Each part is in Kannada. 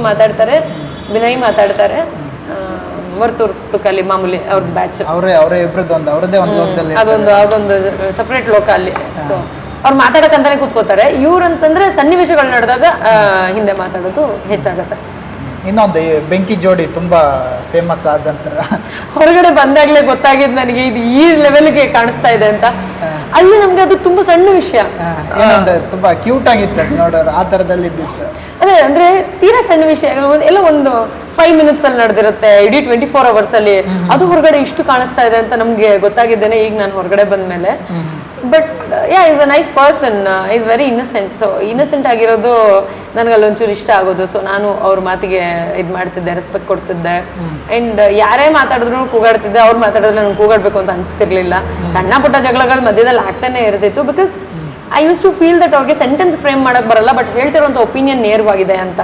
ಮಾತಾಡ್ತಾರೆ, ವಿನಯ್ ಮಾತಾಡ್ತಾರೆ, ವರ್ತೂರ್ ತುಕಲಿ ಮಾಮೂಲಿ ಅವ್ರದ್ದು ಬ್ಯಾಚ್, ಅದೊಂದು ಸಪ್ರೇಟ್ ಲೋಕ ಅಲ್ಲಿ. ಸೊ ಅವ್ರು ಮಾತಾಡಕ್ಕಂತಾನೆ ಕೂತ್ಕೋತಾರೆ. ಇವ್ರಂತಂದ್ರೆ ಸನ್ನಿವೇಶಗಳು ನಡೆದಾಗ ಹಿಂದೆ ಮಾತಾಡೋದು ಹೆಚ್ಚಾಗತ್ತೆ. ಇನ್ನೊಂದು ಬೆಂಕಿ ಜೋಡಿ ತುಂಬಾ ಫೇಮಸ್ ಆದ ನಂತರ ಹೊರಗಡೆ ಬಂದಾಗ್ಲೇ ಗೊತ್ತಾಗಿದ್ದು ನನಗೆ ಇದು ಈ ಲೆವೆಲ್ಗೆ ಕಾಣಿಸ್ತಾ ಇದೆ ಅಂತ. ಅಲ್ಲಿ ನಮ್ಗೆ ಅದು ತುಂಬಾ ಸಣ್ಣ ವಿಷಯ, ತುಂಬಾ ಕ್ಯೂಟ್ ಆಗಿತ್ತು ನೋಡೋರು ಆ ತರದಲ್ಲಿ ಇದ್ದಿತ್ತು. ಅದೇ ಅಂದ್ರೆ ತೀರಾ ಸಣ್ಣ ವಿಷಯ, ಎಲ್ಲ ಒಂದು 5 minutes ಅಲ್ಲಿ ನಡೆದಿರುತ್ತೆ, ಇಡೀ 24 hours ಅಲ್ಲಿ. ಅದು ಹೊರಗಡೆ ಇಷ್ಟು ಕಾಣಿಸ್ತಾ ಇದೆ ಅಂತ ನಮ್ಗೆ ಗೊತ್ತಾಗಿದ್ದೇನೆ ಈಗ ನಾನು ಹೊರಗಡೆ ಬಂದ್ಮೇಲೆ. But is a nice person, is very innocent. So innocent ಆಗಿರೋದು ನನಗೆ ಅಲ್ಲೊಂಚೂರು ಇಷ್ಟ ಆಗೋದು. ಸೊ ನಾನು ಅವ್ರ ಮಾತಿಗೆ ಇದು ಮಾಡ್ತಿದ್ದೆ, ರೆಸ್ಪೆಕ್ಟ್ ಕೊಡ್ತಿದ್ದೆ. ಅಂಡ್ ಯಾರೇ ಮಾತಾಡಿದ್ರು ಕೂಗಾಡ್ತಿದ್ದೆ, ಅವ್ರು ಮಾತಾಡಿದ್ರೆ ನನಗೆ ಕೂಗಾಡ್ಬೇಕು ಅಂತ ಅನಿಸ್ತಿರ್ಲಿಲ್ಲ. ಸಣ್ಣ ಪುಟ್ಟ ಜಗಳಗಳ ಮಧ್ಯದಲ್ಲಿ ಆಗ್ತಾನೆ ಇರ್ತಿತ್ತು. Because I use to feel that ಅವ್ರಿಗೆ ಸೆಂಟೆನ್ಸ್ ಫ್ರೇಮ್ ಮಾಡಕ್ ಬರಲ್ಲ, ಬಟ್ ಹೇಳ್ತಿರೋಂಥ ಒಪಿನಿಯನ್ ನೇರವಾಗಿದೆ ಅಂತ.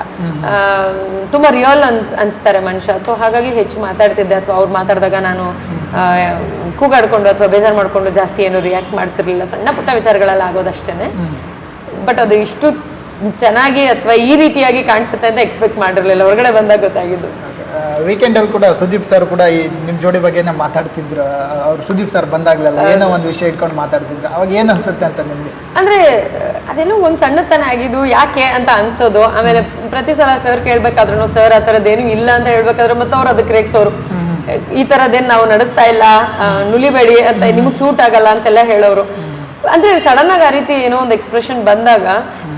ತುಂಬಾ ರಿಯಲ್ ಅನ್ಸ್ತಾರೆ ಮನುಷ್ಯ. ಸೊ ಹಾಗಾಗಿ ಹೆಚ್ಚು ಮಾತಾಡ್ತಿದ್ದೆ, ಅಥವಾ ಅವ್ರು ಮಾತಾಡಿದಾಗ ನಾನು ಕೂಗಾಡ್ಕೊಂಡು ಅಥವಾ ಬೇಜಾರು ಮಾಡ್ಕೊಂಡು ಜಾಸ್ತಿ ಏನು ರಿಯಾಕ್ಟ್ ಮಾಡ್ತಿರ್ಲಿಲ್ಲ. ಸಣ್ಣ ಪುಟ್ಟ ವಿಚಾರಗಳೆಲ್ಲ ಆಗೋದಷ್ಟೇನೆ. ಬಟ್ ಅದು ಇಷ್ಟು ಚೆನ್ನಾಗಿ ಅಥವಾ ಈ ರೀತಿಯಾಗಿ ಕಾಣಿಸುತ್ತೆ ಅಂತ ಎಕ್ಸ್ಪೆಕ್ಟ್ ಮಾಡಿರ್ಲಿಲ್ಲ, ಹೊರಗಡೆ ಬಂದಾಗ ಗೊತ್ತಾಗಿದ್ದು. ವೀಕೆಂಡ್ ಅಲ್ಲಿ ಕೂಡ ಸುದೀಪ್ ಸರ್ ಕೂಡ ಈ ನಿಮ್ ಜೋಡಿ ಬಗ್ಗೆನೇ ಮಾತಾಡ್ತಿದ್ರು. ಅವ್ರು ಸುದೀಪ್ ಸರ್ ಬಂದಾಗ್ಲೆಲ್ಲ ಏನೋ ಒಂದು ವಿಷಯ ಇಟ್ಕೊಂಡು ಮಾತಾಡ್ತಿದ್ರು. ಅವಾಗ ಏನ್ ಅನ್ಸುತ್ತೆ ಅಂತ ನಿಮ್ಗೆ? ಅಂದ್ರೆ ಅದೇನೋ ಒಂದ್ ಸಣ್ಣತನ ಆಗಿದ್ದು ಯಾಕೆ ಅಂತ ಅನ್ಸೋದು. ಆಮೇಲೆ ಪ್ರತಿ ಸಲ ಸರ್ ಕೇಳ್ಬೇಕಾದ್ರು ಸರ್ ಆ ಥರದ್ದೇನು ಇಲ್ಲ ಅಂತ ಹೇಳ್ಬೇಕಾದ್ರೆ ಮತ್ತೆ ಅವ್ರು ಅದಕ್ಕೆ ರೇಗ್ಸೋರು. ಈ ತರದೇನ್ ನಾವು ನಡೆಸ್ತಾ ಇಲ್ಲ, ನುಲಿಬೇಡಿ ಅಂತ, ನಿಮಗ್ ಸೂಟ್ ಆಗಲ್ಲ ಅಂತೆಲ್ಲ ಹೇಳೋರು. ಅಂದ್ರೆ ಸಡನ್ ಆಗಿ ಆ ರೀತಿ ಏನೋ ಒಂದು ಎಕ್ಸ್ಪ್ರೆಷನ್ ಬಂದಾಗ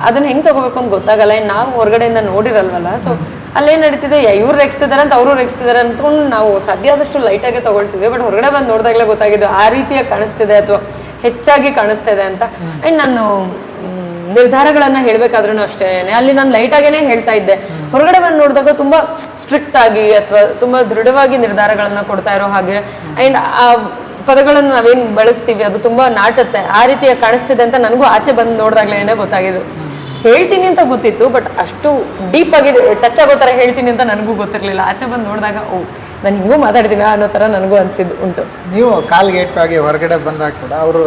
ಅದನ್ನ ಹೆಂಗ್ ತಗೋಬೇಕು ಅಂತ ಗೊತ್ತಾಗಲ್ಲ. ನಾವು ಹೊರಗಡೆಯಿಂದ ನೋಡಿರಲ್ವಲ್ಲ. ಸೊ ಅಲ್ಲೇನ್ ನಡೀತಿದೆ, ಇವ್ರು ರೇಗಿಸ್ತಿದಾರೆ ಅಂತ ಅವರು ರೇಗಿಸ್ತಿದಾರೆ ಅಂದ್ಕೊಂಡು ನಾವು ಸಾಧ್ಯ ಆದಷ್ಟು ಲೈಟ್ ಆಗಿ ತಗೊಳ್ತಿದ್ವಿ. ಬಟ್ ಹೊರಗಡೆ ಬಂದು ನೋಡಿದಾಗಲೇ ಗೊತ್ತಾಗಿದ್ದು ಆ ರೀತಿಯಾಗಿ ಕಾಣಿಸ್ತಿದೆ ಅಥವಾ ಹೆಚ್ಚಾಗಿ ಕಾಣಿಸ್ತಿದೆ ಅಂತ. ಅಂಡ್ ನಾನು ನಿರ್ಧಾರಗಳನ್ನ ಹೇಳ್ಬೇಕಾದ್ರೂ ಅಷ್ಟೇ, ಅಲ್ಲಿ ನಾನು ಲೈಟ್ ಆಗೇನೆ ಹೇಳ್ತಾ ಇದ್ದೆ. ಹೊರಗಡೆ ಬಂದು ನೋಡಿದಾಗ ತುಂಬಾ ಸ್ಟ್ರಿಕ್ಟ್ ಆಗಿ ಅಥವಾ ತುಂಬಾ ದೃಢವಾಗಿ ನಿರ್ಧಾರಗಳನ್ನ ಕೊಡ್ತಾ ಇರೋ ಹಾಗೆ. ಅಂಡ್ ಆ ಪದಗಳನ್ನು ನಾವೇನ್ ಬಳಸ್ತೀವಿ ಅದು ತುಂಬಾ ನಾಟುತ್ತೆ, ಆ ರೀತಿಯಾಗಿ ಕಾಣಿಸ್ತಿದೆ ಅಂತ ನನಗೂ ಆಚೆ ಬಂದು ನೋಡಿದಾಗ್ಲೇನೆ ಗೊತ್ತಾಗಿದ್ದು. ಹೇಳ್ತೀನಿ ಅಂತ ಗೊತ್ತಿತ್ತು, ಬಟ್ ಅಷ್ಟು ಡೀಪ್ ಆಗಿ ಟಚ್ ಆಗೋ ತರ ಹೇಳ್ತೀನಿ ಅಂತ ನನಗೂ ಗೊತ್ತಿರ್ಲಿಲ್ಲ. ಆಚೆ ಬಂದು ನೋಡಿದಾಗ ಓ ನಾನು ಹಿಂಗೂ ಮಾತಾಡ್ತೀನಿ ಅನ್ನೋ ತರ ನನಗೂ ಅನ್ಸಿದ್ದು ಉಂಟು. ನೀವು ಕಾಲ್ಗೇಟ್ ಆಗಿ ಹೊರಗಡೆ ಬಂದಾಗ ಕೂಡ ಅವರು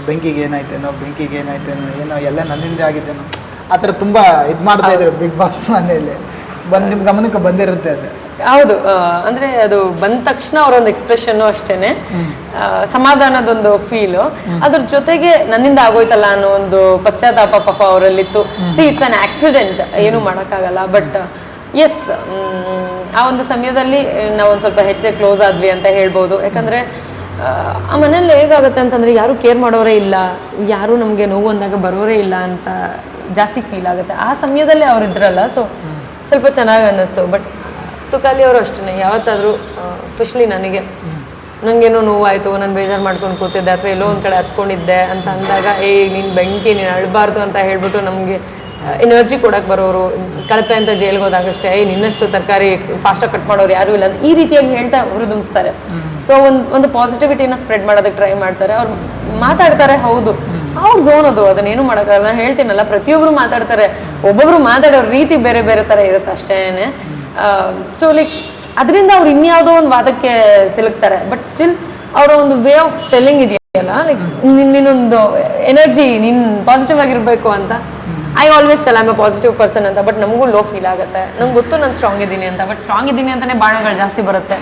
ಬೆಂಕಿಗೆ ಏನಾಯ್ತೇನೋ ಏನೋ ಎಲ್ಲ ನನ್ನಿಂದ ಆಗಿದ್ದೇನೋ ಆ ಥರ ತುಂಬಾ ಇದು ಮಾಡ್ತಾ ಇದ್ರು ಬಿಗ್ ಬಾಸ್ ಮನೆಯಲ್ಲಿ. ನಿಮ್ ಗಮನಕ್ಕೆ ಬಂದಿರುತ್ತೆ ಅದು? ಹೌದು. ಅಂದ್ರೆ ಅದು ಬಂದ ತಕ್ಷಣ ಅವರೊಂದು ಎಕ್ಸ್ಪ್ರೆಷನ್ ಅಷ್ಟೇನೆ, ಸಮಾಧಾನದೊಂದು ಫೀಲು. ಅದ್ರ ಜೊತೆಗೆ ನನ್ನಿಂದ ಆಗೋಯ್ತಲ್ಲ ಅನ್ನೋ ಒಂದು ಪಶ್ಚಾತ್ತಾಪ ಪಾಪ ಅವರಲ್ಲಿತ್ತು. ಇಟ್ಸ್ ಅನ್ ಆಕ್ಸಿಡೆಂಟ್, ಏನು ಮಾಡೋಕ್ಕಾಗಲ್ಲ. ಬಟ್ ಎಸ್, ಆ ಒಂದು ಸಮಯದಲ್ಲಿ ನಾವೊಂದು ಸ್ವಲ್ಪ ಹೆಚ್ಚೆ ಕ್ಲೋಸ್ ಆದ್ವಿ ಅಂತ ಹೇಳ್ಬೋದು. ಯಾಕಂದ್ರೆ ಆ ಮನೇಲಿ ಹೇಗಾಗುತ್ತೆ ಅಂತಂದ್ರೆ ಯಾರು ಕೇರ್ ಮಾಡೋರೇ ಇಲ್ಲ, ಯಾರು ನಮ್ಗೆ ನೋವು ಅಂದಾಗ ಬರೋರೇ ಇಲ್ಲ ಅಂತ ಜಾಸ್ತಿ ಫೀಲ್ ಆಗುತ್ತೆ. ಆ ಸಮಯದಲ್ಲಿ ಅವ್ರು ಇದ್ರಲ್ಲ, ಸೊ ಸ್ವಲ್ಪ ಚೆನ್ನಾಗಿ ಅನ್ನಿಸ್ತು. ಬಟ್ ತುಕಾಲಿ ಅವರು ಅಷ್ಟೇ, ಯಾವತ್ತಾದ್ರೂ ಸ್ಪೆಷಲಿ ನನಗೇನೋ ನೋವಾಯಿತು, ನಾನು ಬೇಜಾರು ಮಾಡ್ಕೊಂಡು ಕೂತಿದ್ದೆ ಅಥವಾ ಎಲ್ಲೋ ಒಂದು ಕಡೆ ಹತ್ಕೊಂಡಿದ್ದೆ ಅಂತ ಅಂದಾಗ ನೀನು ಬೆಂಕಿ, ನೀನು ಅಳಬಾರ್ದು ಅಂತ ಹೇಳ್ಬಿಟ್ಟು ನಮಗೆ ಎನರ್ಜಿ ಕೊಡಕ್ಕೆ ಬರೋರು. ಕಳಪೆ ಅಂತ ಜೈಲ್ಗೆ ಹೋದಾಗಷ್ಟೇ ನಿನ್ನಷ್ಟು ತರಕಾರಿ ಫಾಸ್ಟಾಗಿ ಕಟ್ ಮಾಡೋರು ಯಾರೂ ಇಲ್ಲ, ಈ ರೀತಿಯಾಗಿ ಹೇಳ್ತಾ ಹುರಿದುಂಬಿಸ್ತಾರೆ. ಸೊ ಒಂದು ಪಾಸಿಟಿವಿಟಿನ ಸ್ಪ್ರೆಡ್ ಮಾಡೋದಕ್ಕೆ ಟ್ರೈ ಮಾಡ್ತಾರೆ. ಅವ್ರು ಮಾತಾಡ್ತಾರೆ, ಹೌದು ಅವ್ರ ಝೋನ್ ಅದು, ಅದನ್ನೇನು ಮಾಡೋಕ್ಕಾಗಲ್ಲ. ನಾನು ಹೇಳ್ತೀನಲ್ಲ, ಪ್ರತಿಯೊಬ್ಬರು ಮಾತಾಡ್ತಾರೆ, ಒಬ್ಬೊಬ್ರು ಮಾತಾಡೋ ರೀತಿ ಬೇರೆ ಬೇರೆ ಥರ ಇರುತ್ತೆ ಅಷ್ಟೇನೆ. ಸೊ ಲೈಕ್ ಅದರಿಂದ ಅವ್ರು ಇನ್ಯಾವುದೋ ಒಂದು ವಾದಕ್ಕೆ ಸಿಲುಕ್ತಾರೆ. ಬಟ್ ಸ್ಟಿಲ್ ಅವರ ಒಂದು ವೇ ಆಫ್ ಟೆಲ್ಲಿಂಗ್ ಇದೆಯಲ್ಲ, ಲೈಕ್ ನಿನ್ನೊಂದು ಎನರ್ಜಿ, ನೀನು ಪಾಸಿಟಿವ್ ಆಗಿರ್ಬೇಕು ಅಂತ. I always tell I am A positive person ಅಂತ. ಬಟ್ ನಮಗೂ ಲೋ ಫೀಲ್ ಆಗುತ್ತೆ. ನಂಗೆ ಗೊತ್ತು ನಾನು ಸ್ಟ್ರಾಂಗ್ ಇದ್ದೀನಿ ಅಂತ. ಬಟ್ ಸ್ಟ್ರಾಂಗ್ ಇದ್ದೀನಿ ಅಂತಾನೆ ಬಾಣಗಳು ಜಾಸ್ತಿ ಬರುತ್ತೆ,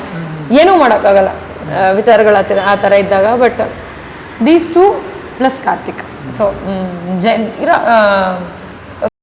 ಏನೂ ಮಾಡೋಕ್ಕಾಗಲ್ಲ ವಿಚಾರಗಳು ಆ ಥರ ಇದ್ದಾಗ. But these two plus Karthik, so